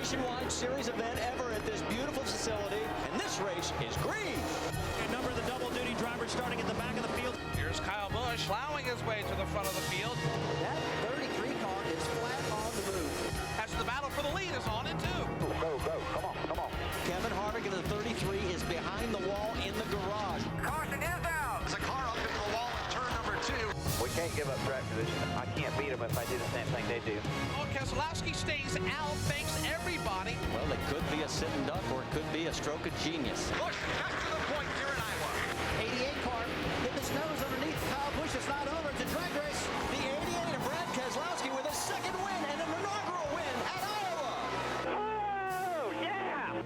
Nationwide Series event ever at this beautiful facility, and this race is green. A number of the double-duty drivers starting at the back of the field. Here's Kyle Busch plowing his way to the front of the field. That 33 car is flat on the move. As the battle for the lead is on in two. Go, come on. Kevin Harvick in the 33 is behind the wall in the garage. Caution is out. There's a car up into the wall in turn number 2. We can't give up track position. I can't beat them if I do the same thing they do. Oh, Keselowski stays out, thanks everybody. Well, it could be a sitting duck or it could be a stroke of genius. Busch just to the point here in Iowa. 88 car hitting his nose underneath Kyle Busch. It's not over. It's a drag race. The 88 of Brad Keselowski with a second win and an inaugural win at Iowa. Oh, yeah!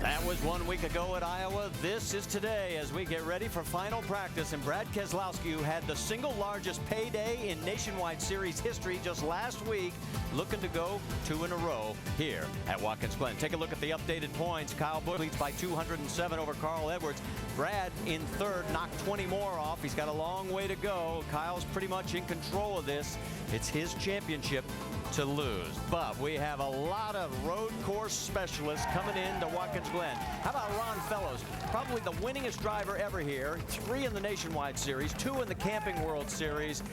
That was 1 week ago at Iowa. This is today as we get ready for final practice. And Brad Keselowski, who had the single largest payday in Nationwide Series history just last week, looking to go 2 in a row here at Watkins Glen. Take a look at the updated points. Kyle Busch leads by 207 over Carl Edwards. Brad in third, knocked 20 more off. He's got a long way to go. Kyle's pretty much in control of this. It's his championship to lose. But we have a lot of road course specialists coming in to Watkins Glen. How about Ron Fellows? Probably the winningest driver ever here. 3 in the Nationwide Series, 2 in the Camping World Series.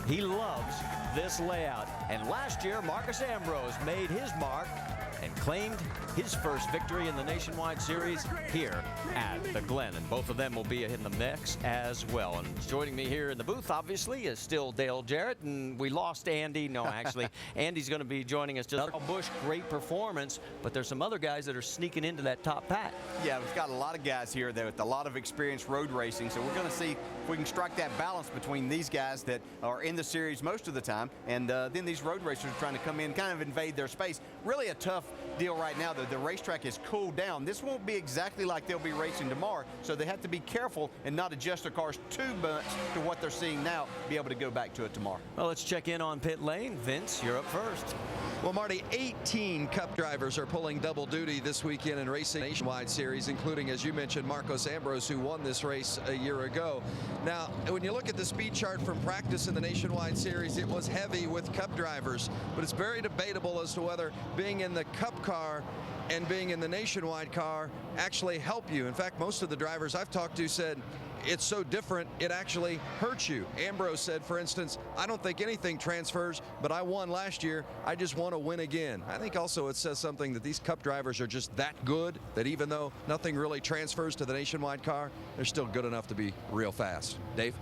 He loves this layout. And last year, Marcus Ambrose made his mark and claimed his first victory in the Nationwide Series here at the Glen. And both of them will be in the mix as well. And joining me here in the booth, obviously, is still Dale Jarrett. And we lost Andy. No, actually, Andy's going to be joining us. Busch, great performance, but there's some other guys that are sneaking into that top pack. Yeah, we've got a lot of guys here that with a lot of experience road racing, so we're going to see if we can strike that balance between these guys that are in the series most of the time, and then these road racers are trying to come in, kind of invade their space. Really a tough deal right now, though. The racetrack is cooled down. This won't be exactly like they'll be racing tomorrow, so they have to be careful and not adjust their cars too much to what they're seeing now, be able to go back to it tomorrow. Well, let's check in on pit lane. Vince, you're up first. Well, Marty, 18 Cup drivers are pulling double duty this weekend in Racing Nationwide Series, including, as you mentioned, Marcos Ambrose, who won this race a year ago. Now, when you look at the speed chart from practice in the Nationwide Series, it was heavy with Cup drivers, but it's very debatable as to whether being in the Cup car and being in the Nationwide car actually help you. In fact, most of the drivers I've talked to said it's so different, it actually hurts you. Ambrose said, for instance, I don't think anything transfers, but I won last year. I just want to win again. I think also it says something that these Cup drivers are just that good that even though nothing really transfers to the Nationwide car, they're still good enough to be real fast. Dave?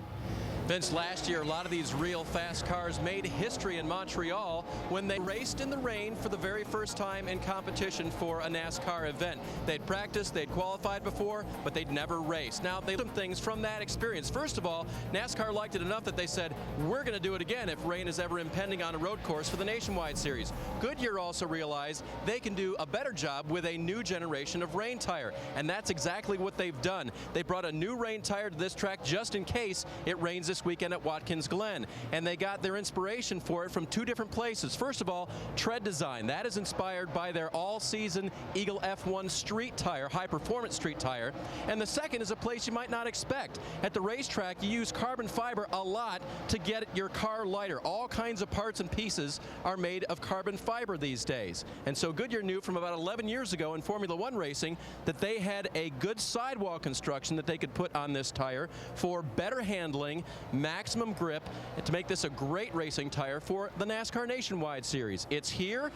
Vince, last year, a lot of these real fast cars made history in Montreal when they raced in the rain for the very first time in competition for a NASCAR event. They'd practiced, they'd qualified before, but they'd never raced. Now, they learned some things from that experience. First of all, NASCAR liked it enough that they said, we're going to do it again if rain is ever impending on a road course for the Nationwide Series. Goodyear also realized they can do a better job with a new generation of rain tire, and that's exactly what they've done. They brought a new rain tire to this track just in case it rains this weekend at Watkins Glen, and they got their inspiration for it from 2 different places. First of all, tread design. That is inspired by their all-season Eagle F1 street tire, high-performance street tire. And the second is a place you might not expect. At the racetrack, you use carbon fiber a lot to get your car lighter. All kinds of parts and pieces are made of carbon fiber these days. And so Goodyear knew from about 11 years ago in Formula One racing that they had a good sidewall construction that they could put on this tire for better handling, maximum grip, and to make this a great racing tire for the NASCAR Nationwide Series. It's here,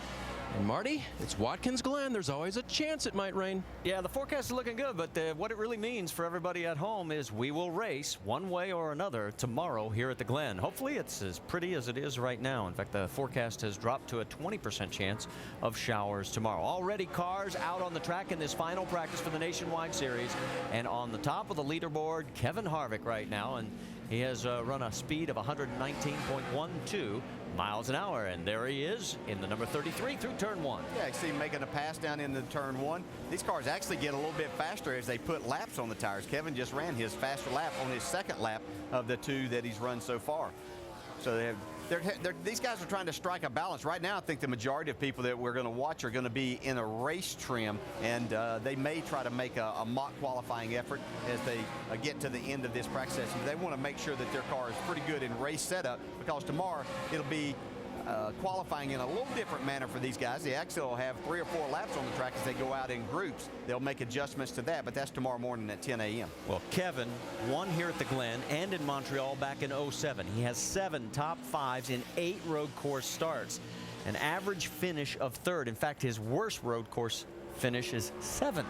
and Marty, it's Watkins Glen. There's always a chance it might rain. Yeah, the forecast is looking good, but what it really means for everybody at home is we will race one way or another tomorrow here at the Glen. Hopefully it's as pretty as it is right now. In fact, the forecast has dropped to a 20% chance of showers tomorrow. Already cars out on the track in this final practice for the Nationwide Series, and on the top of the leaderboard, Kevin Harvick right now, and he has run a speed of 119.12 miles an hour, and there he is in the number 33 through turn 1. Yeah, I see him making a pass down into turn 1. These cars actually get a little bit faster as they put laps on the tires. Kevin just ran his faster lap on his second lap of the 2 that he's run so far. So these guys are trying to strike a balance. Right now, I think the majority of people that we're going to watch are going to be in a race trim, and they may try to make a mock qualifying effort as they get to the end of this practice session. They want to make sure that their car is pretty good in race setup, because tomorrow it'll be qualifying in a little different manner for these guys. They actually will have 3 or 4 laps on the track as they go out in groups. They'll make adjustments to that, but that's tomorrow morning at 10 a.m. Well, Kevin won here at the Glen and in Montreal back in '07. He has 7 top 5s in 8 road course starts. An average finish of 3rd. In fact, his worst road course finish is 7th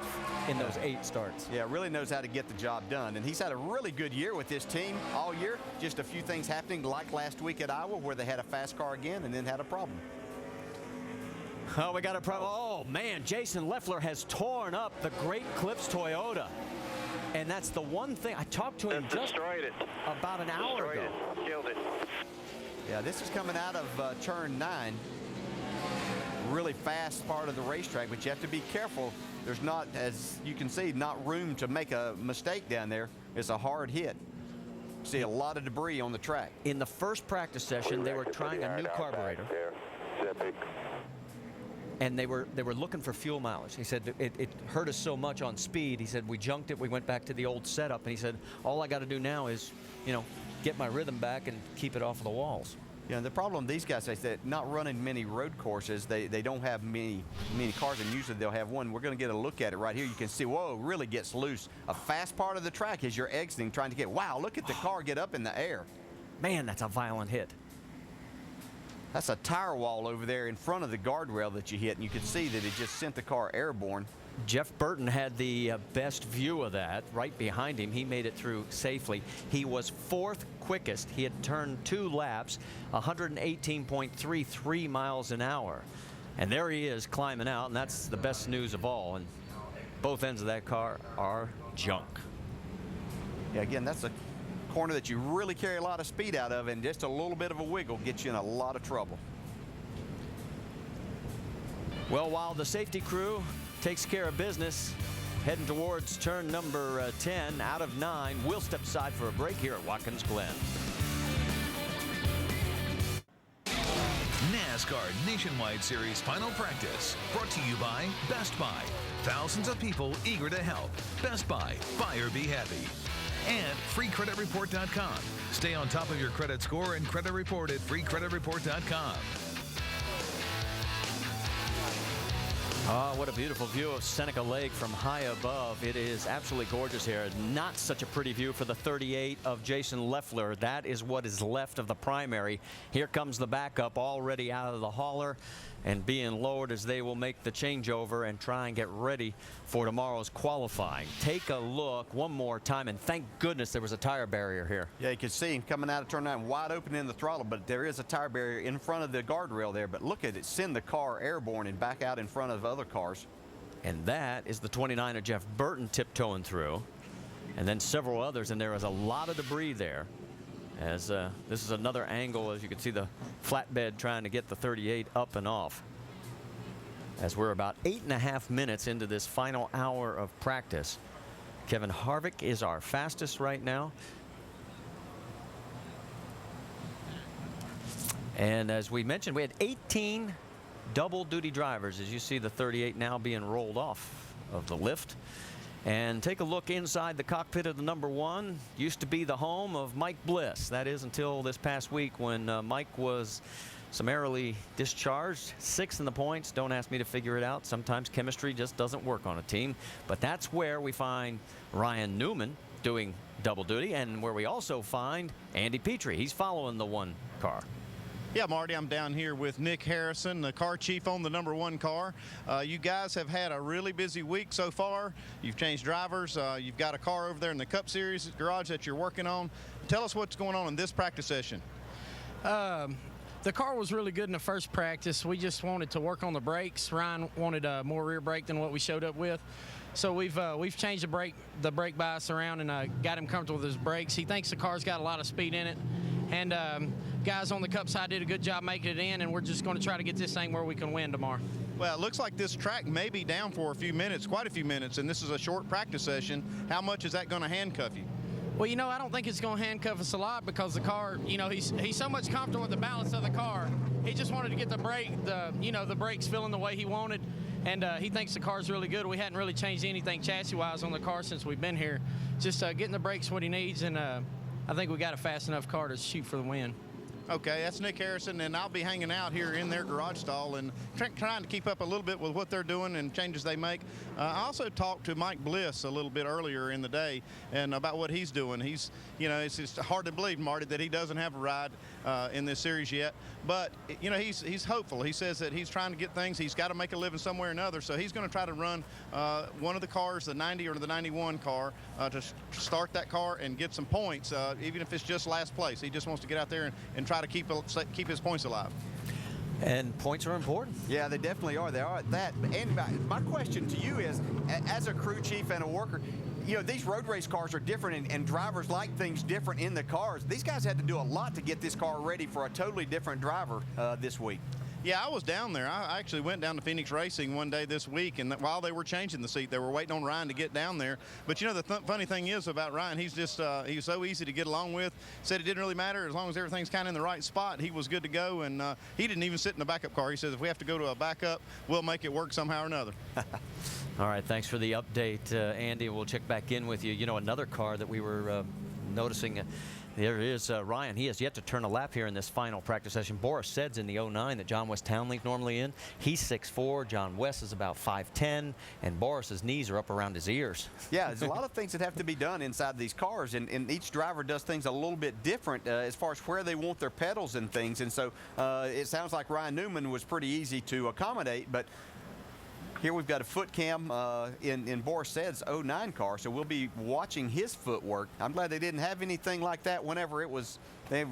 in those 8 starts. Yeah, really knows how to get the job done. And he's had a really good year with this team all year. Just a few things happening like last week at Iowa where they had a fast car again and then had a problem. Oh, we got a problem. Oh, man, Jason Leffler has torn up the Great Clips Toyota. And that's the one thing. I talked to him just about an hour ago. Killed it. Yeah, this is coming out of turn 9. Really fast part of the racetrack, but you have to be careful. There's not, as you can see, not room to make a mistake down there. It's a hard hit. See a lot of debris on the track. In the first practice session, they were trying a new carburetor. And they were looking for fuel mileage. He said it hurt us so much on speed. He said we junked it. We went back to the old setup. And he said all I got to do now is, get my rhythm back and keep it off of the walls. Yeah, the problem these guys say that not running many road courses, they don't have many cars, and usually they'll have one. We're going to get a look at it right here. You can see, whoa, it really gets loose. A fast part of the track as you're exiting, trying to get, wow, look at the car get up in the air. Man, that's a violent hit. That's a tire wall over there in front of the guardrail that you hit, and you can see that it just sent the car airborne. Jeff Burton had the best view of that right behind him. He made it through safely. He was 4th quickest. He had turned 2 laps, 118.33 miles an hour. And there he is climbing out, and that's the best news of all. And both ends of that car are junk. Yeah, again, that's a corner that you really carry a lot of speed out of, and just a little bit of a wiggle gets you in a lot of trouble. Well, while the safety crew takes care of business, heading towards turn number 10 out of 9. We'll step aside for a break here at Watkins Glen. NASCAR Nationwide Series Final Practice, brought to you by Best Buy. Thousands of people eager to help. Best Buy, buy or be happy. And FreeCreditReport.com. Stay on top of your credit score and credit report at FreeCreditReport.com. Oh, what a beautiful view of Seneca Lake from high above. It is absolutely gorgeous here. Not such a pretty view for the 38 of Jason Leffler. That is what is left of the primary. Here comes the backup already out of the hauler and being lowered as they will make the changeover and try and get ready for tomorrow's qualifying. Take a look one more time, and thank goodness there was a tire barrier here. Yeah, you can see him coming out of turn 9 wide open in the throttle, but there is a tire barrier in front of the guardrail there. But look at it send the car airborne and back out in front of other cars. And that is the 29 of Jeff Burton tiptoeing through, and then several others, and there is a lot of debris there. As this is another angle, as you can see the flatbed trying to get the 38 up and off. As we're about 8.5 minutes into this final hour of practice. Kevin Harvick is our fastest right now. And as we mentioned, we had 18 double-duty drivers, as you see the 38 now being rolled off of the lift. And take a look inside the cockpit of the number 1. Used to be the home of Mike Bliss. That is until this past week when Mike was summarily discharged. 6th in the points. Don't ask me to figure it out. Sometimes chemistry just doesn't work on a team. But that's where we find Ryan Newman doing double duty, and where we also find Andy Petrie. He's following the 1 car. Yeah, Marty, I'm down here with Nick Harrison, the car chief on the number 1 car. You guys have had a really busy week so far. You've changed drivers. You've got a car over there in the Cup Series garage that you're working on. Tell us what's going on in this practice session. The car was really good in the first practice. We just wanted to work on the brakes. Ryan wanted more rear brake than what we showed up with. So we've changed the brake bias around and got him comfortable with his brakes. He thinks the car's got a lot of speed in it. And guys on the Cup side did a good job making it in, and we're just going to try to get this thing where we can win tomorrow. Well, it looks like this track may be down for a few minutes, quite a few minutes, and this is a short practice session. How much is that going to handcuff you? Well, I don't think it's going to handcuff us a lot because the car, he's so much comfortable with the balance of the car. He just wanted to get the brakes feeling the way he wanted, and he thinks the car's really good. We hadn't really changed anything chassis-wise on the car since we've been here. Just getting the brakes what he needs, and I think we got a fast enough car to shoot for the win. Okay, that's Nick Harrison, and I'll be hanging out here in their garage stall and trying to keep up a little bit with what they're doing and changes they make. I also talked to Mike Bliss a little bit earlier in the day and about what he's doing. He's, you know, it's just hard to believe, Marty, that he doesn't have a ride in this series yet. But, you know, he's hopeful. He says that he's trying to get things. He's got to make a living somewhere or another, so he's going to try to run one of the cars, the 90 or the 91 car, to start that car and get some points, even if it's just last place. He just wants to get out there and try to keep his points alive. And points are important. Yeah, they definitely are. They are that. And my question to you is, as a crew chief and a worker, you know, these road race cars are different, and drivers like things different in the cars. These guys had to do a lot to get this car ready for a totally different driver this week. Yeah, I was down there. I actually went down to Phoenix Racing one day this week, and while they were changing the seat, they were waiting on Ryan to get down there. But, you know, the funny thing is about Ryan, he's just he was so easy to get along with. Said it didn't really matter. As long as everything's kind of in the right spot, he was good to go. And he didn't even sit in the backup car. He says if we have to go to a backup, we'll make it work somehow or another. All right, thanks for the update, Andy. We'll check back in with you. You know, another car that we were noticing, there is Ryan. He has yet to turn a lap here in this final practice session. Boris Sed's in the 09 that John West Townley's normally in. He's 6'4". John West is about 5'10", and Boris's knees are up around his ears. Yeah, there's a lot of things that have to be done inside these cars, and each driver does things a little bit different as far as where they want their pedals and things. And so it sounds like Ryan Newman was pretty easy to accommodate, but here we've got a foot cam in Boris Sed's 09 car, so we'll be watching his footwork. I'm glad they didn't have anything like that whenever it was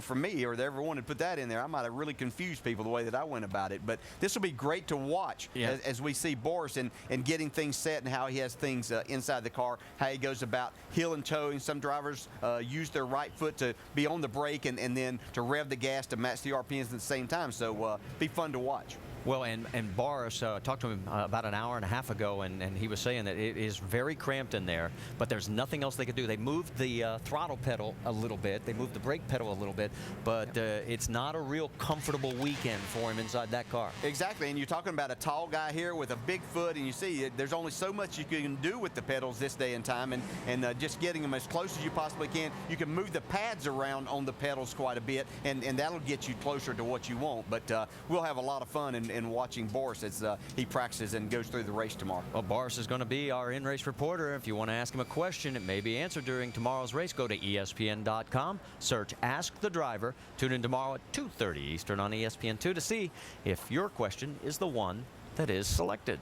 for me, or they ever wanted to put that in there. I might have really confused people the way that I went about it. But this will be great to watch as we see Boris and getting things set and how he has things inside the car, how he goes about heel and toeing. Some drivers use their right foot to be on the brake and then to rev the gas to match the RPMs at the same time. So be fun to watch. Well, and Boris talked to him about an hour and a half ago, and he was saying that it is very cramped in there, but there's nothing else they could do. They moved the throttle pedal a little bit. They moved the brake pedal a little bit, but it's not a real comfortable weekend for him inside that car. Exactly, and you're talking about a tall guy here with a big foot, and you see there's only so much you can do with the pedals this day and time, and just getting them as close as you possibly can. You can move the pads around on the pedals quite a bit, and that'll get you closer to what you want. But we'll have a lot of fun in watching Boris as he practices and goes through the race tomorrow. Well, Boris is going to be our in-race reporter. If you want to ask him a question, it may be answered during tomorrow's race. Go to ESPN.com, search Ask the Driver. Tune in tomorrow at 2:30 Eastern on ESPN2 to see if your question is the one that is selected.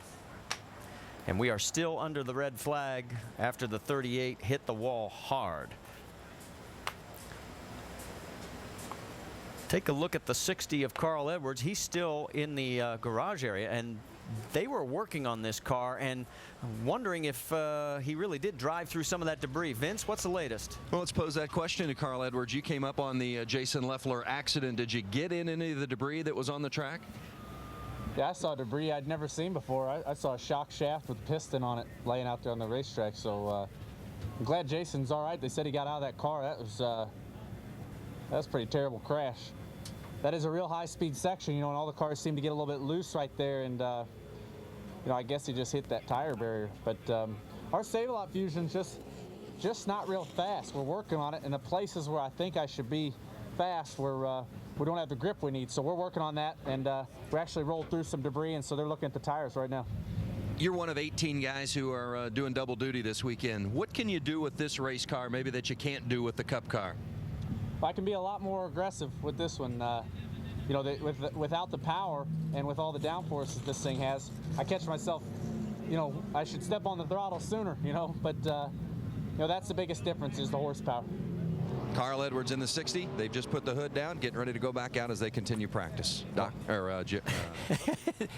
And we are still under the red flag after the 38 hit the wall hard. Take a look at the 60 of Carl Edwards. He's still in the garage area, and they were working on this car and wondering if he really did drive through some of that debris. Vince, what's the latest? Well, let's pose that question to Carl Edwards. You came up on the Jason Leffler accident. Did you get in any of the debris that was on the track? Yeah, I saw debris I'd never seen before. I saw a shock shaft with a piston on it laying out there on the racetrack, so I'm glad Jason's all right. They said he got out of that car. That was a pretty terrible crash. That is a real high-speed section, you know, and all the cars seem to get a little bit loose right there, and you know, I guess he just hit that tire barrier. But our Save-A-Lot Fusion's just not real fast. We're working on it, and the places where I think I should be fast, we don't have the grip we need, so we're working on that, and we actually rolled through some debris, and so they're looking at the tires right now. You're one of 18 guys who are doing double duty this weekend. What can you do with this race car maybe that you can't do with the Cup car? I can be a lot more aggressive with this one. You know, without the power and with all the downforce that this thing has, I catch myself, you know, I should step on the throttle sooner, you know, but, you know, that's the biggest difference is the horsepower. Carl Edwards in the 60. They've just put the hood down, getting ready to go back out as they continue practice.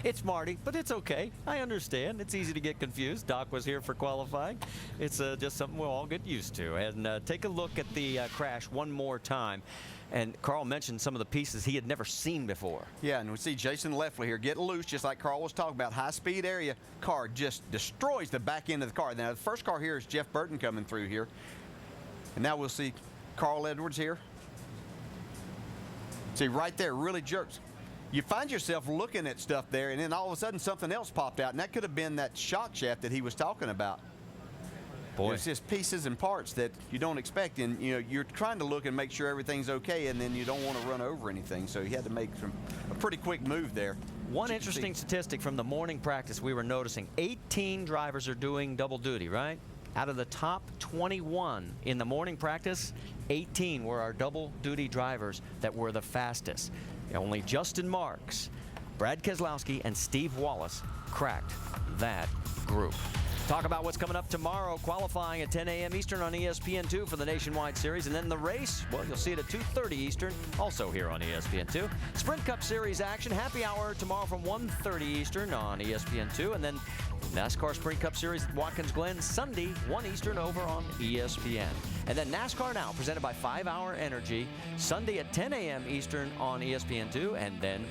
It's Marty, but it's okay. I understand. It's easy to get confused. Doc was here for qualifying. It's just something we'll all get used to. And take a look at the crash one more time. And Carl mentioned some of the pieces he had never seen before. Yeah, and we see Jason Leffler here get loose, just like Carl was talking about. High-speed area car just destroys the back end of the car. Now, the first car here is Jeff Burton coming through here. And now we'll see Carl Edwards here. See, right there, really jerks. You find yourself looking at stuff there, and then all of a sudden something else popped out, and that could have been that shock shaft that he was talking about. Boy. There's just pieces and parts that you don't expect, and you're trying to look and make sure everything's okay, and then you don't want to run over anything. So he had to make a pretty quick move there. One interesting statistic from the morning practice we were noticing: 18 drivers are doing double duty, right? Out of the top 21 in the morning practice, 18 were our double duty drivers that were the fastest. Only Justin Marks, Brad Keselowski, and Steve Wallace cracked that group. Talk about what's coming up tomorrow. Qualifying at 10 a.m. Eastern on ESPN2 for the Nationwide Series. And then the race, well, you'll see it at 2:30 Eastern, also here on ESPN2. Sprint Cup Series action, happy hour tomorrow from 1:30 Eastern on ESPN2. And then NASCAR Sprint Cup Series at Watkins Glen, Sunday, 1 Eastern over on ESPN. And then NASCAR Now, presented by 5 Hour Energy, Sunday at 10 a.m. Eastern on ESPN2. And then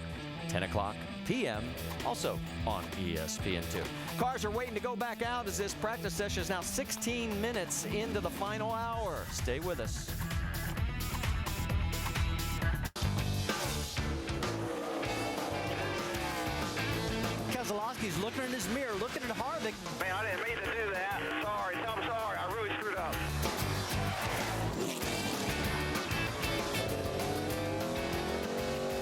10 o'clock p.m. also on ESPN2. Cars are waiting to go back out as this practice session is now 16 minutes into the final hour. Stay with us. Keselowski's looking in his mirror, looking at Harvick. Man, I didn't mean to do that. Sorry. I'm sorry. I really screwed up.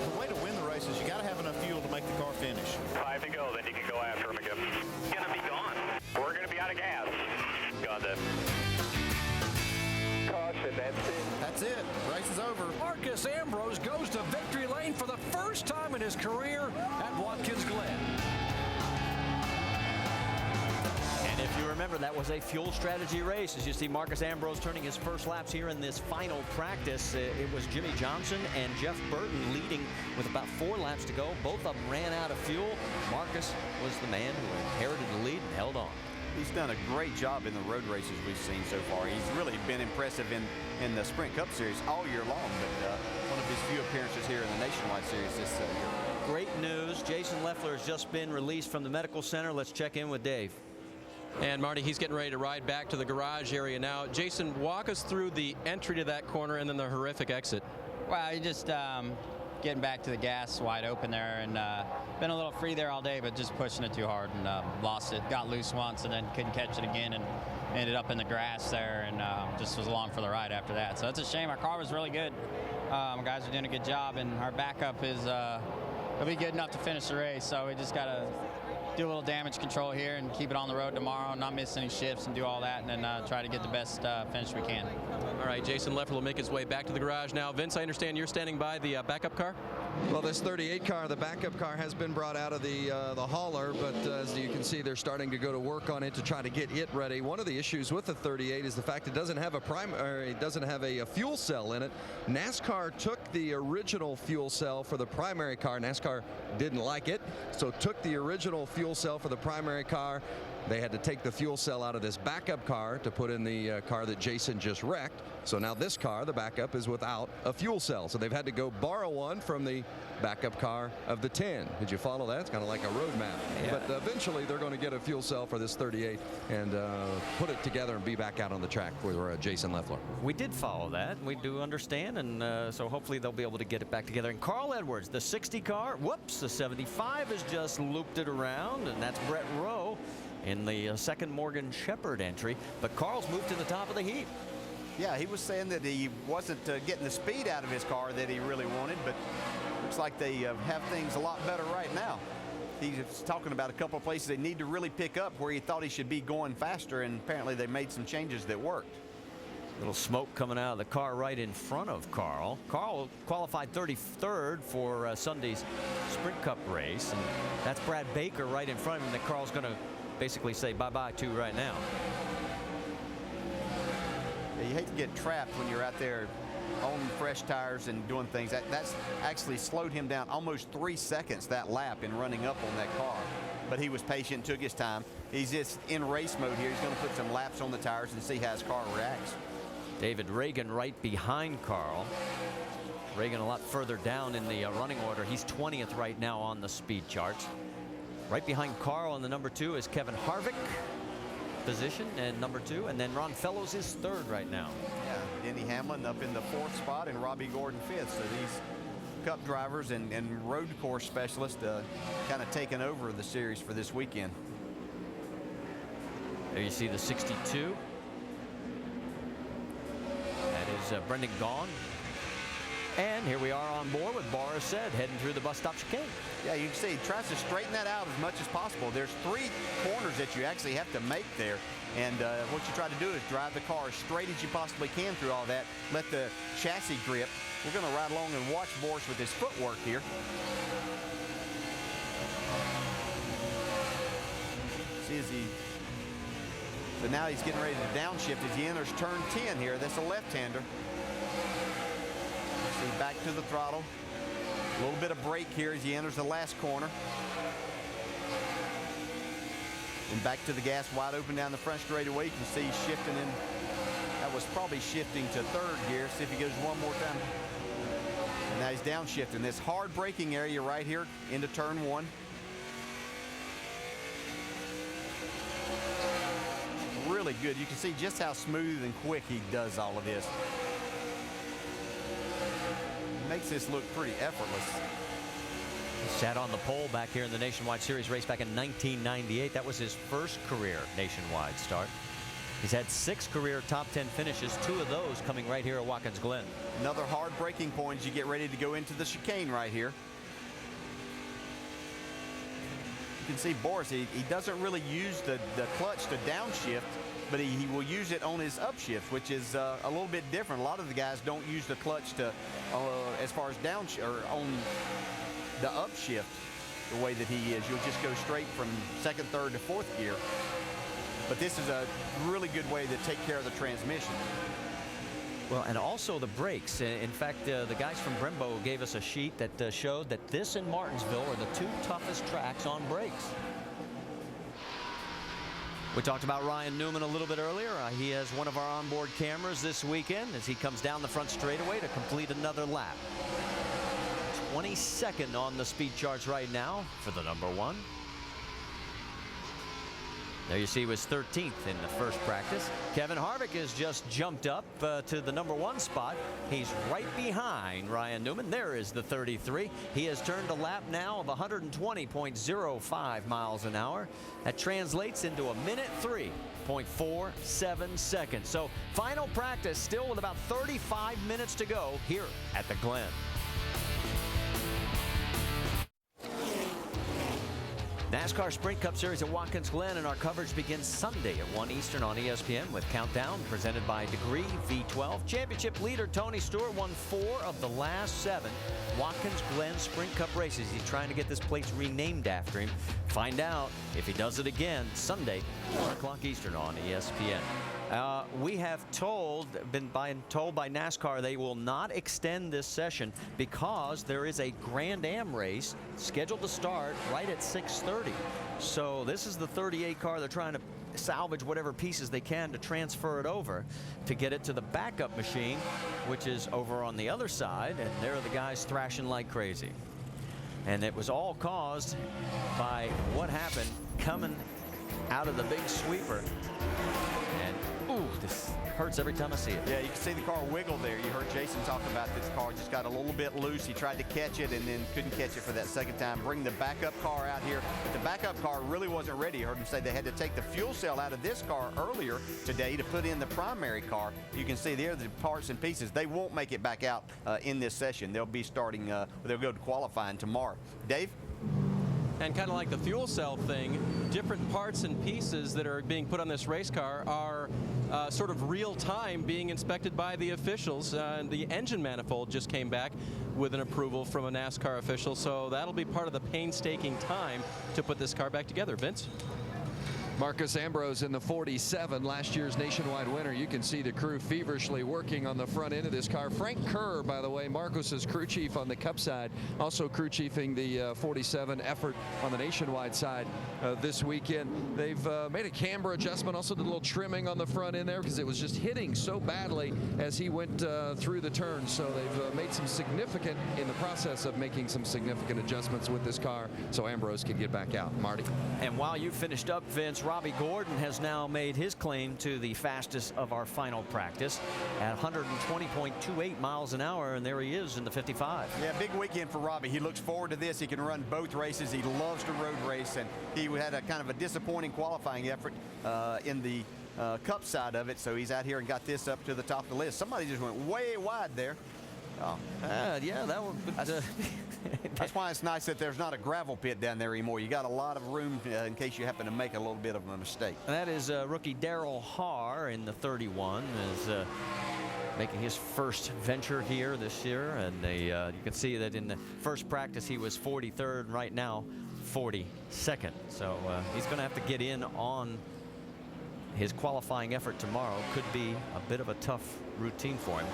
The way to win the race is you got to have enough fuel to make the car finish. 5 to go, then you can go after him again. Gonna be gone. We're gonna be out of gas. Got that. Caution, that's it. That's it. Race is over. Marcus Ambrose goes to victory lane for the first time in his career at Watkins Glen. And if you remember, that was a fuel strategy race. As you see Marcus Ambrose turning his first laps here in this final practice. It was Jimmy Johnson and Jeff Burton leading with about 4 laps to go. Both of them ran out of fuel. Marcus was the man who inherited the lead and held on. He's done a great job in the road races we've seen so far. He's really been impressive in the Sprint Cup Series all year long, but one of his few appearances here in the Nationwide Series this year. Great news. Jason Leffler has just been released from the medical center. Let's check in with Dave. And Marty, he's getting ready to ride back to the garage area now. Jason, walk us through the entry to that corner and then the horrific exit. Well, you just getting back to the gas wide open there, and been a little free there all day, but just pushing it too hard and lost it. Got loose once and then couldn't catch it again and ended up in the grass there, and just was along for the ride after that. So it's a shame. Our car was really good. Guys are doing a good job, and our backup is it'll be good enough to finish the race. So we just got to do a little damage control here and keep it on the road tomorrow, not miss any shifts and do all that, and then try to get the best finish we can. All right, Jason Leffler will make his way back to the garage now. Vince, I understand you're standing by the backup car? Well, this 38 car, the backup car, has been brought out of the hauler, but as you can see, they're starting to go to work on it to try to get it ready. One of the issues with the 38 is the fact it doesn't have a fuel cell in it. NASCAR took the original fuel cell for the primary car. NASCAR didn't like it, so took the original fuel cell for the primary car. They had to take the fuel cell out of this backup car to put in the car that Jason just wrecked. So now this car, the backup, is without a fuel cell. So they've had to go borrow one from the backup car of the 10. Did you follow that? It's kind of like a road map. Yeah. But eventually they're going to get a fuel cell for this 38 and put it together and be back out on the track for Jason Leffler. We did follow that. We do understand, and so hopefully they'll be able to get it back together. And Carl Edwards, the 60 car, whoops, the 75 has just looped it around, and that's Brett Rowe in the second Morgan Shepherd entry. But Carl's moved to the top of the heap. Yeah, he was saying that he wasn't getting the speed out of his car that he really wanted, but looks like they have things a lot better right now. He's talking about a couple of places they need to really pick up where he thought he should be going faster, and apparently they made some changes that worked. Little smoke coming out of the car right in front of Carl. Carl qualified 33rd for Sunday's Sprint Cup race, and that's Brad Baker right in front of him that Carl's going to basically say bye-bye to right now. Yeah, you hate to get trapped when you're out there on fresh tires and doing things. That's actually slowed him down almost 3 seconds that lap in running up on that car. But he was patient, took his time. He's just in race mode here. He's going to put some laps on the tires and see how his car reacts. David Reagan right behind Carl. Reagan a lot further down in the running order. He's 20th right now on the speed charts. Right behind Carl in the number 2 is Kevin Harvick, position and number 2, and then Ron Fellows is 3rd right now. Yeah, Denny Hamlin up in the 4th spot and Robby Gordon 5th. So these Cup drivers and road course specialists kind of taking over the series for this weekend. There you see the 62 Brendan Gaughan. And here we are on board with Boris said, heading through the bus stop chicane. Yeah, you can see he tries to straighten that out as much as possible. There's 3 corners that you actually have to make there. And what you try to do is drive the car as straight as you possibly can through all that. Let the chassis grip. We're going to ride along and watch Boris with his footwork here. See as he... So now he's getting ready to downshift as he enters turn 10 here. That's a left-hander. See, back to the throttle. A little bit of brake here as he enters the last corner. And back to the gas, wide open down the front straightaway. You can see he's shifting in. That was probably shifting to 3rd gear. See if he goes one more time. And now he's downshifting. This hard braking area right here into turn 1. Really good. You can see just how smooth and quick he does all of this. Makes this look pretty effortless. He sat on the pole back here in the Nationwide Series race back in 1998. That was his first career Nationwide start. He's had 6 career top 10 finishes, 2 of those coming right here at Watkins Glen. Another hard braking point as you get ready to go into the chicane right here. You can see Boris, he doesn't really use the clutch to downshift, but he will use it on his upshift, which is a little bit different. A lot of the guys don't use the clutch to, as far as downshift or on the upshift, the way that he is. You'll just go straight from 2nd, 3rd to 4th gear. But this is a really good way to take care of the transmission. Well, and also the brakes. In fact, the guys from Brembo gave us a sheet that showed that this and Martinsville are the 2 toughest tracks on brakes. We talked about Ryan Newman a little bit earlier. He has one of our onboard cameras this weekend as he comes down the front straightaway to complete another lap. 22nd on the speed charts right now for the number 1. There you see he was 13th in the first practice. Kevin Harvick has just jumped up to the number 1 spot. He's right behind Ryan Newman. There is the 33. He has turned a lap now of 120.05 miles an hour. That translates into a minute 3.47 seconds. So final practice still with about 35 minutes to go here at the Glen. NASCAR Sprint Cup Series at Watkins Glen, and our coverage begins Sunday at 1 Eastern on ESPN with Countdown presented by Degree V12. Championship leader Tony Stewart won 4 of the last 7 Watkins Glen Sprint Cup races. He's trying to get this place renamed after him. Find out if he does it again Sunday, 1 o'clock Eastern on ESPN. We have been told by NASCAR they will not extend this session because there is a Grand Am race scheduled to start right at 6:30. So this is the 38 car. They're trying to salvage whatever pieces they can to transfer it over to get it to the backup machine, which is over on the other side, and there are the guys thrashing like crazy. And it was all caused by what happened coming out of the big sweeper. And ooh, this hurts every time I see it. Yeah, you can see the car wiggle there. You heard Jason talk about this car just got a little bit loose. He tried to catch it and then couldn't catch it for that second time. Bring the backup car out here. The backup car really wasn't ready. You heard him say they had to take the fuel cell out of this car earlier today to put in the primary car. You can see there the parts and pieces. They won't make it back out in this session. They'll be starting, they'll go to qualifying tomorrow. Dave? And kind of like the fuel cell thing, different parts and pieces that are being put on this race car are sort of real time being inspected by the officials. The engine manifold just came back with an approval from a NASCAR official, so that'll be part of the painstaking time to put this car back together. Vince? Marcos Ambrose in the 47, last year's nationwide winner. You can see the crew feverishly working on the front end of this car. Frank Kerr, by the way, Marcos's crew chief on the Cup side, also crew chiefing the 47 effort on the nationwide side this weekend. They've made a camber adjustment, also did a little trimming on the front end there because it was just hitting so badly as he went through the turn. So they've made some significant, in the process of making some significant adjustments with this car so Ambrose can get back out. Marty? And while you finished up, Vince, Robby Gordon has now made his claim to the fastest of our final practice at 120.28 miles an hour, and there he is in the 55. Yeah, big weekend for Robby. He looks forward to this. He can run both races. He loves to road race, and he had a kind of a disappointing qualifying effort in the Cup side of it, so he's out here and got this up to the top of the list. Somebody just went way wide there. Oh. Yeah, that would. That's why it's nice that there's not a gravel pit down there anymore. You got a lot of room in case you happen to make a little bit of a mistake. And that is rookie Darrell Haar in the 31 is making his first venture here this year, and you can see that in the first practice he was 43rd, and right now 42nd. So he's going to have to get in on his qualifying effort tomorrow. Could be a bit of a tough routine for him.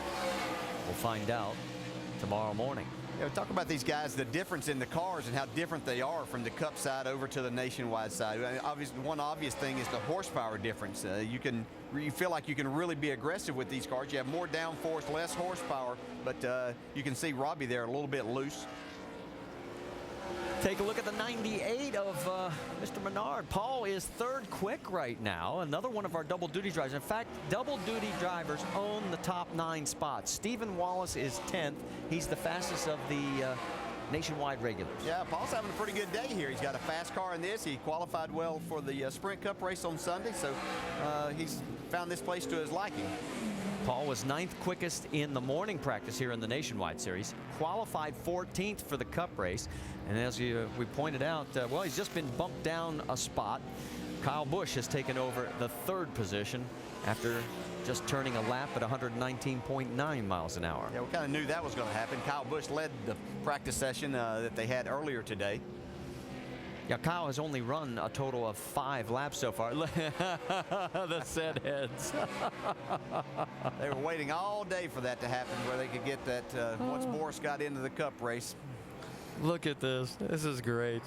We'll find out tomorrow morning. Yeah, we talk about these guys, the difference in the cars and how different they are from the Cup side over to the Nationwide side. Obviously, one obvious thing is the horsepower difference. You feel like you can really be aggressive with these cars. You have more downforce, less horsepower, but you can see Robby there a little bit loose. Take a look at the 98 of Mr. Menard. Paul is third quick right now. Another one of our double duty drivers. In fact, double duty drivers own the top 9 spots. Stephen Wallace is 10th. He's the fastest of the Nationwide regulars. Yeah, Paul's having a pretty good day here. He's got a fast car in this. He qualified well for the Sprint Cup race on Sunday, so he's found this place to his liking. Paul was 9th quickest in the morning practice here in the Nationwide Series. Qualified 14th for the Cup race. And as we pointed out, well, he's just been bumped down a spot. Kyle Busch has taken over the 3rd position after just turning a lap at 119.9 miles an hour. Yeah, we kind of knew that was going to happen. Kyle Busch led the practice session that they had earlier today. Yeah, Kyle has only run a total of 5 laps so far. The set heads. They were waiting all day for that to happen, where they could get that once Boris got into the Cup race. Look at this. This is great.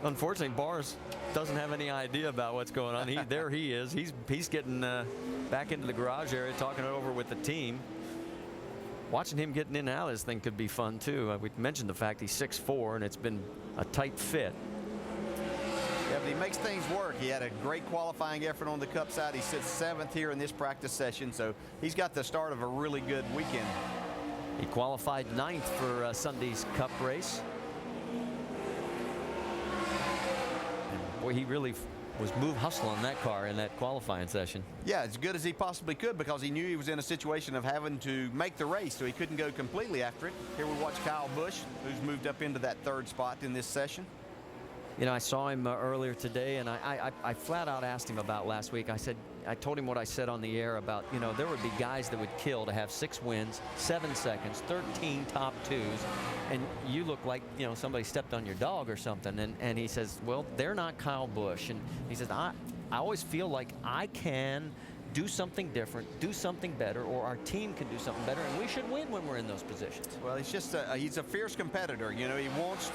Unfortunately, Boris doesn't have any idea about what's going on. There he is. He's getting back into the garage area, talking it over with the team. Watching him getting in and out of this thing could be fun, too. We mentioned the fact he's 6'4", and it's been a tight fit. Yeah, but he makes things work. He had a great qualifying effort on the Cup side. He sits 7th here in this practice session, so he's got the start of a really good weekend. He qualified 9th for Sunday's Cup race. And boy, he really was hustling in that car in that qualifying session. Yeah, as good as he possibly could, because he knew he was in a situation of having to make the race, so he couldn't go completely after it. Here we watch Kyle Busch, who's moved up into that 3rd spot in this session. You know, I saw him earlier today, and I flat out asked him about last week. I told him what I said on the air about, you know, there would be guys that would kill to have 6 wins, 7 seconds, 13 top 2s, and you look like, you know, somebody stepped on your dog or something. And he says, well, they're not Kyle Busch. And he says, I always feel like I can do something different, do something better, or our team can do something better, and we should win when we're in those positions. Well, he's just he's a fierce competitor. You know, he wants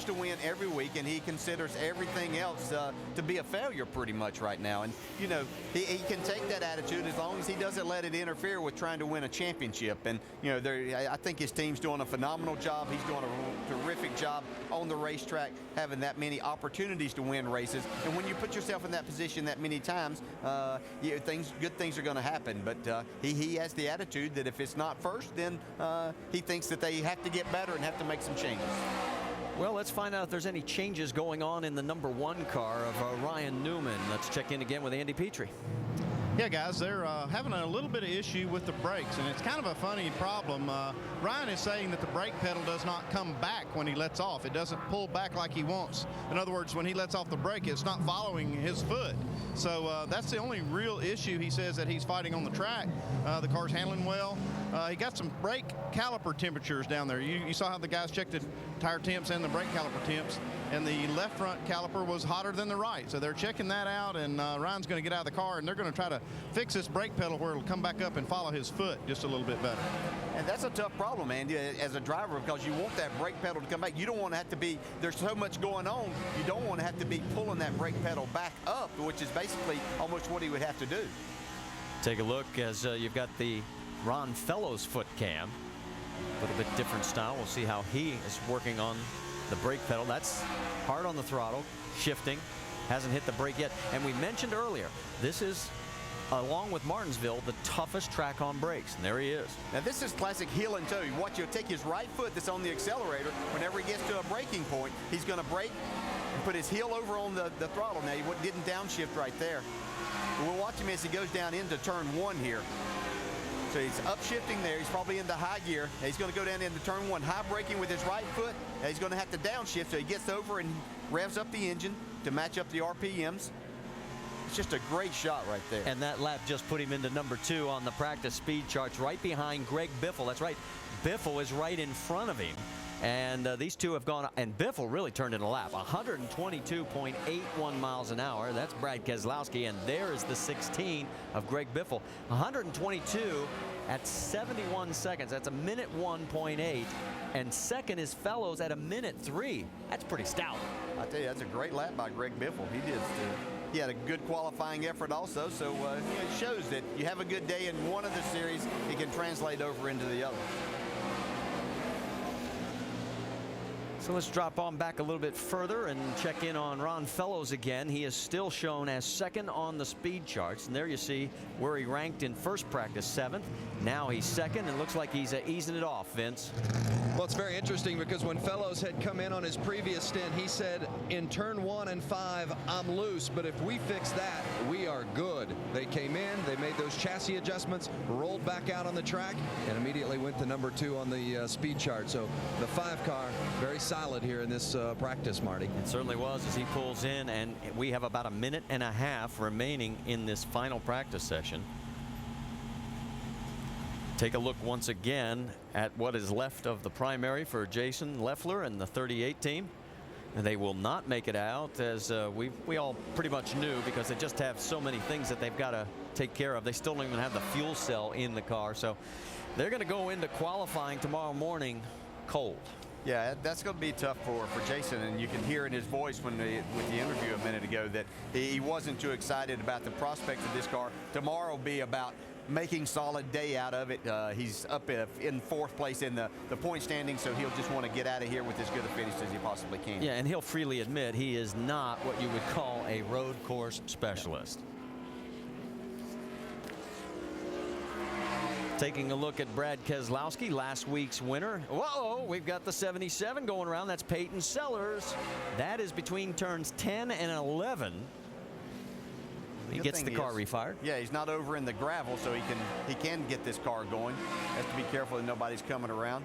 to win every week, and he considers everything else to be a failure pretty much right now. And you know, he can take that attitude as long as he doesn't let it interfere with trying to win a championship. And you know, I think his team's doing a phenomenal job. He's doing a terrific job on the racetrack, having that many opportunities to win races. And when you put yourself in that position that many times, good things are going to happen. But he has the attitude that if it's not first, then he thinks that they have to get better and have to make some changes. Well, let's find out if there's any changes going on in the number 1 car of Ryan Newman. Let's check in again with Andy Petrie. Yeah, guys, they're having a little bit of issue with the brakes, and it's kind of a funny problem. Ryan is saying that the brake pedal does not come back when he lets off. It doesn't pull back like he wants. In other words, when he lets off the brake, it's not following his foot. So that's the only real issue he says that he's fighting on the track. The car's handling well. He got some brake caliper temperatures down there. You saw how the guys checked the tire temps and the brake caliper temps, and the left front caliper was hotter than the right. So they're checking that out, and Ryan's going to get out of the car, and they're going to try to fix this brake pedal where it'll come back up and follow his foot just a little bit better. And that's a tough problem, Andy, as a driver, because you want that brake pedal to come back. You don't want to have to be, there's so much going on, you don't want to have to be pulling that brake pedal back up, which is basically almost what he would have to do. Take a look as you've got the Ron Fellows foot cam. A little bit different style. We'll see how he is working on the brake pedal. That's hard on the throttle, shifting, hasn't hit the brake yet. And we mentioned earlier, this is, along with Martinsville, the toughest track on brakes. And there he is. Now this is classic heel and toe. You watch, he'll take his right foot that's on the accelerator. Whenever he gets to a braking point, he's going to brake and put his heel over on the throttle. Now he didn't downshift right there. We'll watch him as he goes down into turn 1 here. So he's upshifting there. He's probably into high gear. He's going to go down into turn 1, high braking with his right foot. He's going to have to downshift, so he gets over and revs up the engine to match up the RPMs. It's just a great shot right there. And that lap just put him into number 2 on the practice speed charts, right behind Greg Biffle. That's right. Biffle is right in front of him. And these two have gone, and Biffle really turned in a lap. 122.81 miles an hour. That's Brad Keselowski, and there is the 16 of Greg Biffle. 122 at 71 seconds. That's a minute 1.8. And second is Fellows at a minute 3. That's pretty stout. I tell you, that's a great lap by Greg Biffle. He had a good qualifying effort also, so it shows that you have a good day in one of the series, it can translate over into the other. So let's drop on back a little bit further and check in on Ron Fellows again. He is still shown as second on the speed charts. And there you see where he ranked in first practice, 7th. Now he's second, and looks like he's easing it off, Vince. Well, it's very interesting because when Fellows had come in on his previous stint, he said, in turn 1 and 5, I'm loose, but if we fix that, we are good. They came in, they made those chassis adjustments, rolled back out on the track, and immediately went to number 2 on the speed chart. So the 5 car, very solid here in this practice, Marty. It certainly was as he pulls in, and we have about a minute and a half remaining in this final practice session. Take a look once again at what is left of the primary for Jason Leffler and the 38 team. And they will not make it out, as we all pretty much knew, because they just have so many things that they've got to take care of. They still don't even have the fuel cell in the car, so they're going to go into qualifying tomorrow morning cold. Yeah, that's going to be tough for Jason, and you can hear in his voice with the interview a minute ago that he wasn't too excited about the prospects of this car. Tomorrow will be about making solid day out of it. He's up in 4th place in the point standing, so he'll just want to get out of here with as good a finish as he possibly can. Yeah, and he'll freely admit he is not what you would call a road course specialist. Taking a look at Brad Keselowski, last week's winner. Whoa, we've got the 77 going around. That's Peyton Sellers. That is between turns 10 and 11. He gets the car refired. Yeah, he's not over in the gravel, so he can get this car going. Has to be careful that nobody's coming around.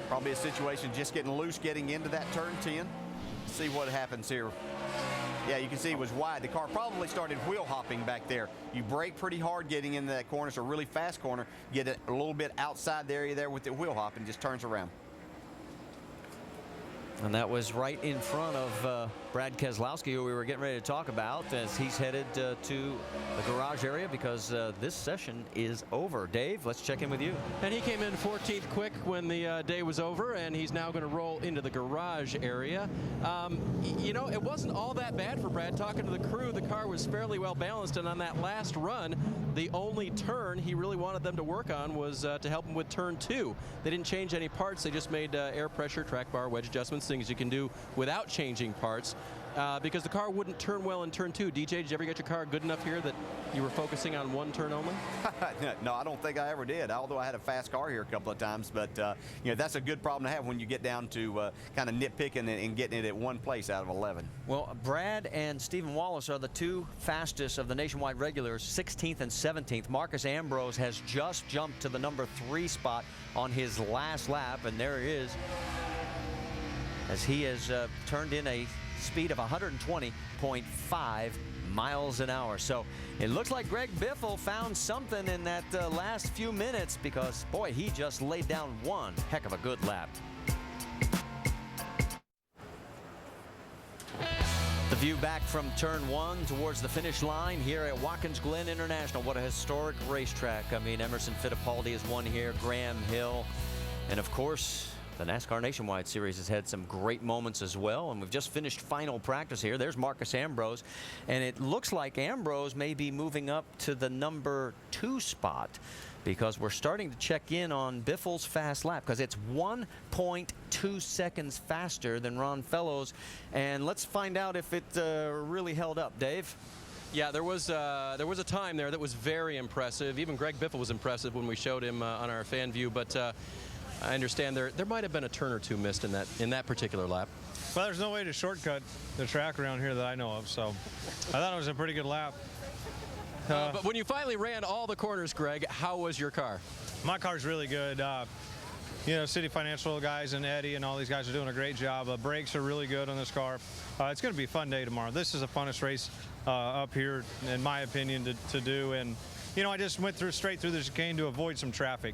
Probably a situation just getting loose, getting into that turn 10. See what happens here. Yeah, you can see it was wide. The car probably started wheel hopping back there. You brake pretty hard getting into that corner. It's a really fast corner. Get it a little bit outside the area there with the wheel hop and just turns around. And that was right in front of Brad Keselowski, who we were getting ready to talk about, as he's headed to the garage area because this session is over. Dave, let's check in with you. And he came in 14th quick when the day was over, and he's now going to roll into the garage area. You know, it wasn't all that bad for Brad. Talking to the crew, the car was fairly well balanced, and on that last run, the only turn he really wanted them to work on was to help him with turn 2. They didn't change any parts. They just made air pressure, track bar, wedge adjustments, things you can do without changing parts, because the car wouldn't turn well in turn 2. DJ, did you ever get your car good enough here that you were focusing on one turn only? No, I don't think I ever did, although I had a fast car here a couple of times. But you know, that's a good problem to have when you get down to kind of nitpicking and getting it at one place out of 11. Well, Brad and Stephen Wallace are the 2 fastest of the nationwide regulars, 16th and 17th. Marcus Ambrose has just jumped to the number 3 spot on his last lap, and there he is, as he has turned in a speed of 120.5 miles an hour. So it looks like Greg Biffle found something in that last few minutes, because, boy, he just laid down one heck of a good lap. The view back from turn 1 towards the finish line here at Watkins Glen International. What a historic racetrack. I mean, Emerson Fittipaldi has won here, Graham Hill, and of course, the NASCAR Nationwide Series has had some great moments as well, and we've just finished final practice here. There's Marcus Ambrose, and it looks like Ambrose may be moving up to the number 2 spot, because we're starting to check in on Biffle's fast lap, because it's 1.2 seconds faster than Ron Fellows, and let's find out if it really held up. Dave? Yeah, there was a time there that was very impressive. Even Greg Biffle was impressive when we showed him on our fan view, but I understand there might have been a turn or 2 missed in that particular lap. Well, there's no way to shortcut the track around here that I know of, so I thought it was a pretty good lap. But when you finally ran all the corners, Greg, how was your car? My car's really good. You know, City Financial guys and Eddie and all these guys are doing a great job. Brakes are really good on this car. It's going to be a fun day tomorrow. This is the funnest race up here, in my opinion, to do. And, you know, I just went straight through the chicane to avoid some traffic.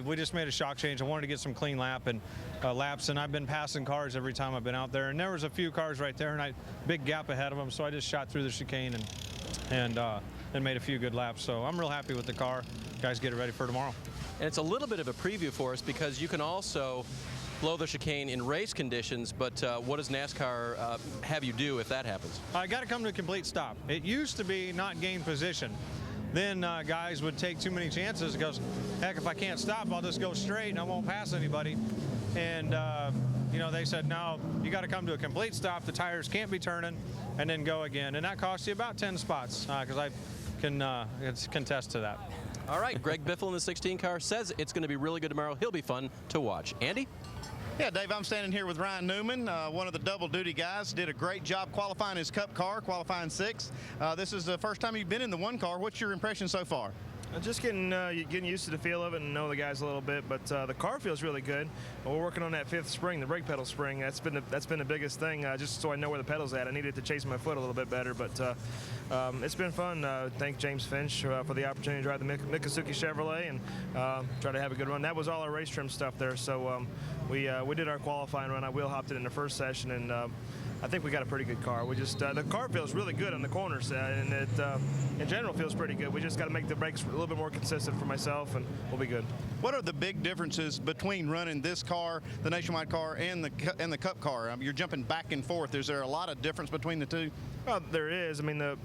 We just made a shock change. I wanted to get some clean laps, and I've been passing cars every time I've been out there. And there was a few cars right there, and big gap ahead of them, so I just shot through the chicane and made a few good laps. So I'm real happy with the car. Guys, get it ready for tomorrow. And it's a little bit of a preview for us because you can also blow the chicane in race conditions, but what does NASCAR have you do if that happens? I got to come to a complete stop. It used to be not gain position. Then guys would take too many chances because, heck, if I can't stop, I'll just go straight and I won't pass anybody. And, you know, they said, no, you got to come to a complete stop. The tires can't be turning, and then go again. And that costs you about 10 spots because I can contest to that. All right, Greg Biffle in the 16 car says it's going to be really good tomorrow. He'll be fun to watch. Andy? Yeah, Dave, I'm standing here with Ryan Newman, one of the double-duty guys. Did a great job qualifying his Cup car, qualifying 6th. This is the first time you've been in the 1 car. What's your impression so far? Just getting used to the feel of it and know the guys a little bit, but the car feels really good. We're working on that 5th spring, the brake pedal spring. That's been the biggest thing, just so I know where the pedal's at. I needed to chase my foot a little bit better, but it's been fun. Thank James Finch for the opportunity to drive the Miccosukee Chevrolet and try to have a good run. That was all our race trim stuff there, so we did our qualifying run. I wheel hopped it in the first session, and I think we got a pretty good car. We just the car feels really good on the corners, and it in general feels pretty good. We just got to make the brakes a little bit more consistent for myself, and we'll be good. What are the big differences between running this car, the Nationwide car, and the Cup car? You're jumping back and forth. Is there a lot of difference between the two? Well, there is. I mean, the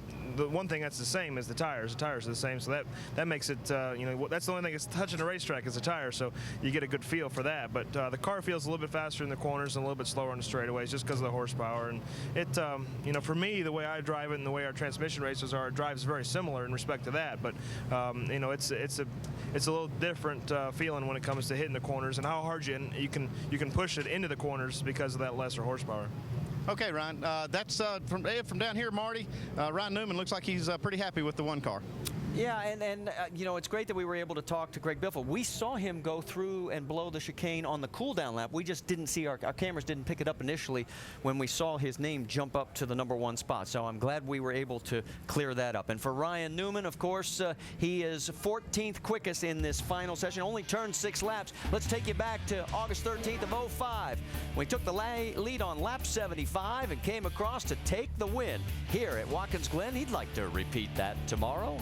one thing that's the same is the tires. The tires are the same, so that makes it, you know, that's the only thing that's touching the racetrack is the tires, so you get a good feel for that. But the car feels a little bit faster in the corners and a little bit slower on the straightaways just because of the horsepower. And it, you know, for me, the way I drive it and the way our transmission races are, it drives very similar in respect to that. But you know, it's a little different feeling when it comes to hitting the corners and how hard you can push it into the corners because of that lesser horsepower. Okay, Ryan, that's from down here, Marty. Ryan Newman looks like he's pretty happy with the 1 car. Yeah, and you know, it's great that we were able to talk to Greg Biffle. We saw him go through and blow the chicane on the cool-down lap. We just didn't see, our cameras didn't pick it up initially when we saw his name jump up to the #1 spot. So I'm glad we were able to clear that up. And for Ryan Newman, of course, he is 14th quickest in this final session, only turned 6 laps. Let's take you back to August 13th of '05 when he took the lead on lap 75 and came across to take the win here at Watkins Glen. He'd like to repeat that tomorrow.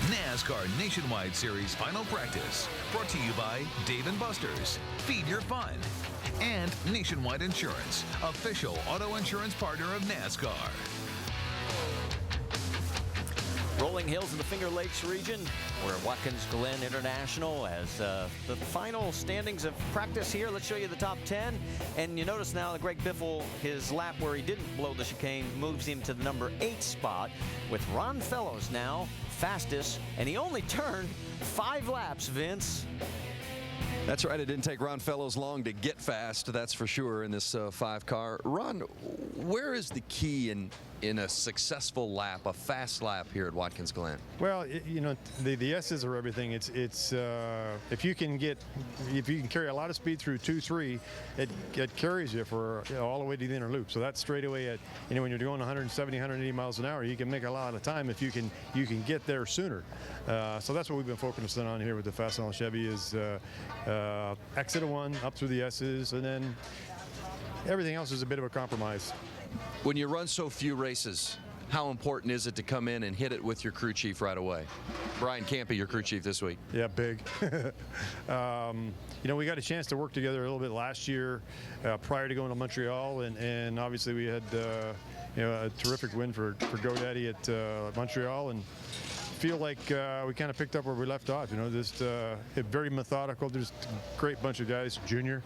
NASCAR Nationwide Series Final Practice, brought to you by Dave & Buster's, Feed Your Fun, and Nationwide Insurance, official auto insurance partner of NASCAR. Rolling hills in the Finger Lakes region, where Watkins Glen International has the final standings of practice here. Let's show you the top 10. And you notice now that Greg Biffle, his lap where he didn't blow the chicane, moves him to the #8 spot, with Ron Fellows now fastest, and he only turned 5 laps, Vince. That's right. It didn't take Ron Fellows long to get fast, that's for sure, in this 5 car. Ron, where is the key in a successful lap, a fast lap here at Watkins Glen? Well, you know, the S's are everything. It's if you can carry a lot of speed through 2-3, it carries you for all the way to the inner loop. So that's straight away at, you know, when you're going 170, 180 miles an hour, you can make a lot of time if you can get there sooner. So that's what we've been focusing on here with the Fastenal Chevy is exit of 1 up through the S's, and then everything else is a bit of a compromise. When you run so few races, how important is it to come in and hit it with your crew chief right away? Brian Campy, your crew chief this week. Yeah, big. You know, we got a chance to work together a little bit last year prior to going to Montreal, and obviously we had you know, a terrific win for GoDaddy at Montreal, and feel like we kind of picked up where we left off. You know, just very methodical. There's a great bunch of guys, junior,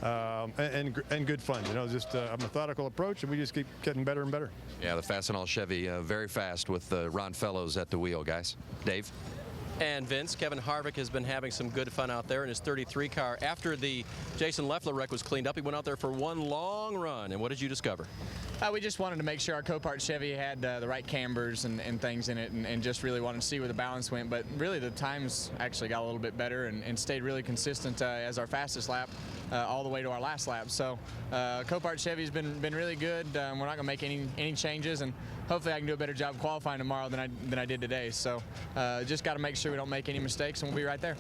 and good fun. You know, just a methodical approach, and we just keep getting better and better. Yeah, the Fastenal Chevy very fast with Ron Fellows at the wheel, guys. Dave? And Vince, Kevin Harvick has been having some good fun out there in his 33 car. After the Jason Leffler wreck was cleaned up, he went out there for one long run. And what did you discover? We just wanted to make sure our Copart Chevy had the right cambers and things in it, and just really wanted to see where the balance went. But really the times actually got a little bit better and stayed really consistent as our fastest lap all the way to our last lap. So Copart Chevy's been really good. We're not going to make any changes, and hopefully I can do a better job qualifying tomorrow than I did today. So just got to make sure we don't make any mistakes, and we'll be right there.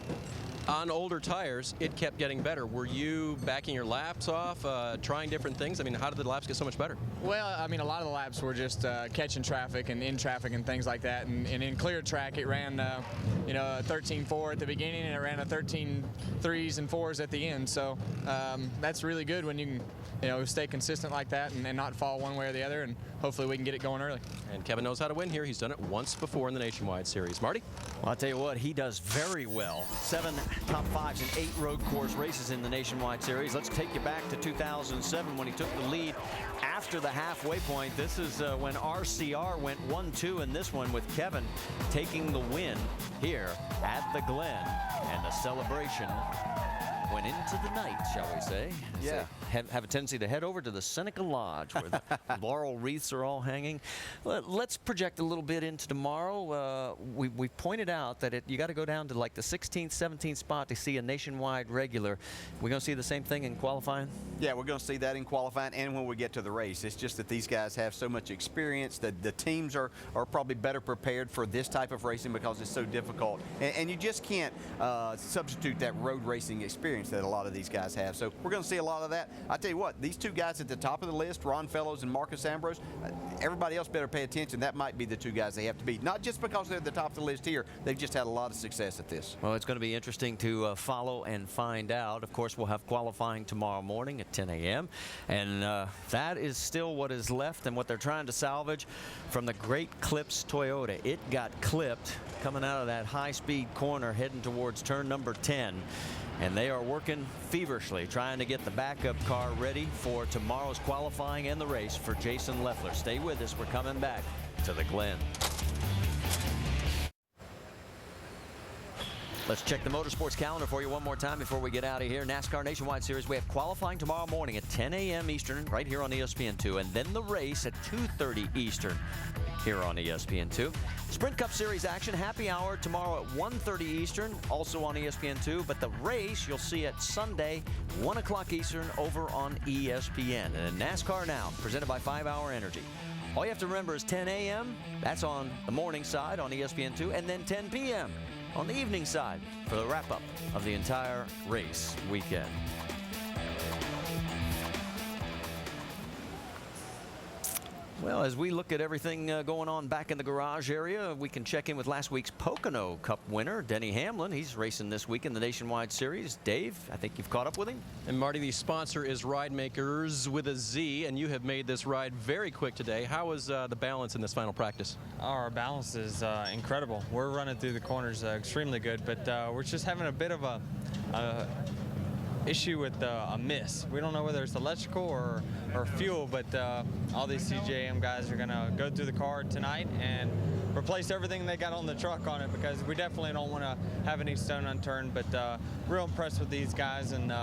On older tires, it kept getting better. Were you backing your laps off, trying different things? I mean, how did the laps get so much better? Well, I mean, a lot of the laps were just catching traffic and in traffic and things like that. And in clear track, it ran, a 13.4 at the beginning, and it ran a 13.3s and 4s at the end. So that's really good when you can, stay consistent like that and not fall one way or the other. And hopefully we can get it going early. And Kevin knows how to win here. He's done it once before in the Nationwide Series. Marty? Well, I'll tell you what, he does very well. 7 top 5s and 8 road course races in the Nationwide Series. Let's take you back to 2007 when he took the lead after the halfway point. This is when RCR went 1-2 in this one, with Kevin taking the win here at the Glen. And the celebration went into the night, shall we say. Yeah. So have a tendency to head over to the Seneca Lodge where the laurel wreaths are all hanging. Let's project a little bit into tomorrow. We pointed out that you got to go down to like the 16th, 17th spot to see a nationwide regular. We're going to see the same thing in qualifying? Yeah, we're going to see that in qualifying and when we get to the race. It's just that these guys have so much experience that the teams are probably better prepared for this type of racing because it's so difficult. And you just can't substitute that road racing experience that a lot of these guys have. So we're going to see a lot of that. I tell you what, these two guys at the top of the list, Ron Fellows and Marcus Ambrose, everybody else better pay attention. That might be the two guys they have to beat. Not just because they're at the top of the list here. They've just had a lot of success at this. Well, it's going to be interesting to follow and find out. Of course, we'll have qualifying tomorrow morning at 10 a.m. And that is still what is left and what they're trying to salvage from the Great Clips Toyota. It got clipped coming out of that high-speed corner heading towards turn number 10. And they are working feverishly trying to get the backup car ready for tomorrow's qualifying and the race for Jason Leffler. Stay with us. We're coming back to the Glen. Let's check the motorsports calendar for you one more time before we get out of here. NASCAR Nationwide Series, we have qualifying tomorrow morning at 10 a.m. Eastern right here on ESPN2, and then the race at 2:30 Eastern here on ESPN2. Sprint Cup Series action, happy hour tomorrow at 1:30 Eastern, also on ESPN2, but the race you'll see at Sunday, 1 o'clock Eastern over on ESPN. And NASCAR Now, presented by 5 Hour Energy. All you have to remember is 10 a.m., that's on the morning side on ESPN2, and then 10 p.m. on the evening side for the wrap-up of the entire race weekend. Well, as we look at everything going on back in the garage area, we can check in with last week's Pocono Cup winner, Denny Hamlin. He's racing this week in the Nationwide Series. Dave, I think you've caught up with him. And Marty, the sponsor is Ride Makers with a Z, and you have made this ride very quick today. How was the balance in this final practice? Our balance is incredible. We're running through the corners extremely good, but we're just having a bit of a issue with a miss. We don't know whether it's electrical or fuel, but all these CJM guys are going to go through the car tonight and replace everything they got on the truck on it, because we definitely don't want to have any stone unturned. But real impressed with these guys, and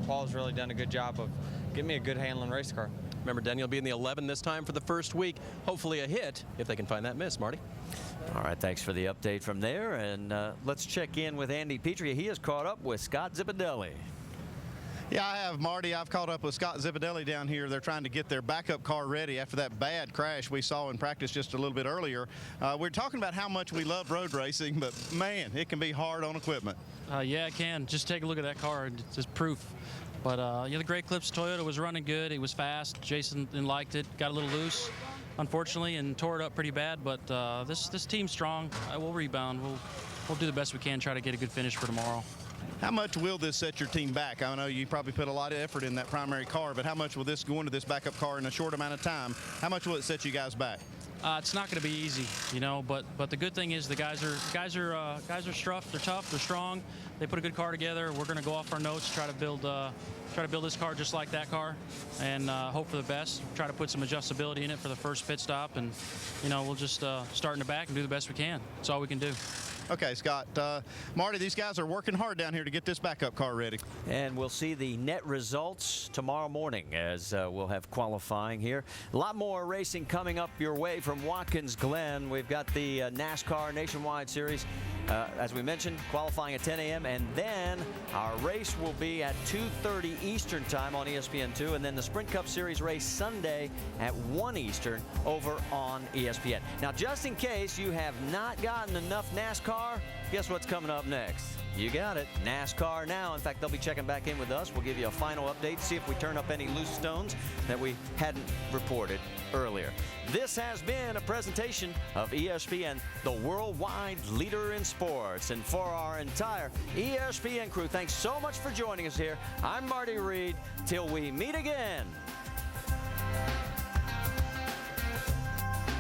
Paul's really done a good job of getting me a good handling race car. Remember, Daniel will be in the 11 this time for the first week. Hopefully a hit if they can find that miss. Marty? All right, thanks for the update from there. And let's check in with Andy Petrie. He has caught up with Scott Zipadelli. Yeah, I have, Marty. I've caught up with Scott Zipadelli down here. They're trying to get their backup car ready after that bad crash we saw in practice just a little bit earlier. We're talking about how much we love road racing, but, man, it can be hard on equipment. Yeah, it can. Just take a look at that car. It's just proof. But, the Great Clips Toyota was running good. It was fast. Jason liked it. Got a little loose, unfortunately, and tore it up pretty bad. But this team's strong. We'll rebound. We'll do the best we can, try to get a good finish for tomorrow. How much will this set your team back? I know you probably put a lot of effort in that primary car, but how much will this go into this backup car in a short amount of time? How much will it set you guys back? It's not going to be easy, but the good thing is the guys are struff. They're tough. They're strong. They put a good car together. We're going to go off our notes, try to build this car just like that car, and hope for the best. Try to put some adjustability in it for the first pit stop, and we'll just start in the back and do the best we can. That's all we can do. Okay, Scott. Marty, these guys are working hard down here to get this backup car ready. And we'll see the net results tomorrow morning as we'll have qualifying here. A lot more racing coming up your way from Watkins Glen. We've got the NASCAR Nationwide Series, as we mentioned, qualifying at 10 a.m. And then our race will be at 2:30 Eastern time on ESPN2. And then the Sprint Cup Series race Sunday at 1 Eastern over on ESPN. Now, just in case you have not gotten enough NASCAR, guess what's coming up next? You got it. NASCAR Now. In fact, they'll be checking back in with us. We'll give you a final update, see if we turn up any loose stones that we hadn't reported earlier. This has been a presentation of ESPN, the worldwide leader in sports. And for our entire ESPN crew, thanks so much for joining us here. I'm Marty Reed. Till we meet again.